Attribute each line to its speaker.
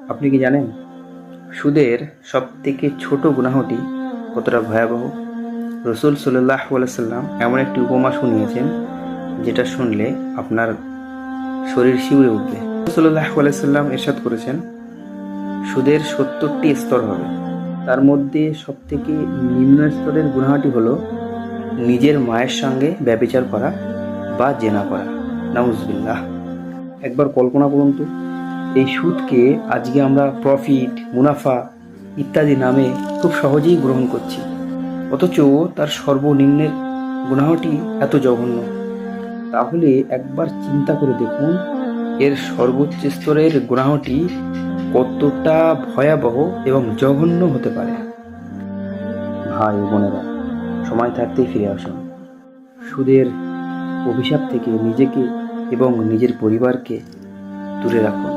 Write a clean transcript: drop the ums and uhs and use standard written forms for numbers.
Speaker 1: আপনি কি জানেন সুদের সবথেকে ছোট গুনাহটি কতটা ভয়াবহ? রসুল সাল্লাল্লাহু আলাইহি সাল্লাম এমন একটি উপমা শুনিয়েছেন যেটা শুনলে আপনার শরীর শিউরে উঠবে। সাল্লাল্লাহু আলাইহি সাল্লাম ইরশাদ করেছেন, সুদের ৭০টি স্তর হবে। তার মধ্যে সবথেকে নিম্ন স্তরের গুনাহটি হলো নিজের মায়ের সঙ্গে ব্যভিচার করা বা জেনা করা। নাউজুবিল্লাহ। একবার কল্পনা করুন তো, এই সুদকে আজকে আমরা প্রফিট, মুনাফা ইত্যাদি নামে খুব সহজেই গ্রহণ করছি, অথচ তার সর্বনিম্নের গুনাহটি এত জঘন্য। তাহলে একবার চিন্তা করে দেখুন এর সর্বোচ্চ স্তরের গুনাহটি কতটা ভয়াবহ এবং জঘন্য হতে পারে। ভাই ও বোনেরা, সময় থাকতেই ফিরে আসুন। সুদের অভিশাপ থেকে নিজেকে এবং নিজের পরিবারকে দূরে রাখুন।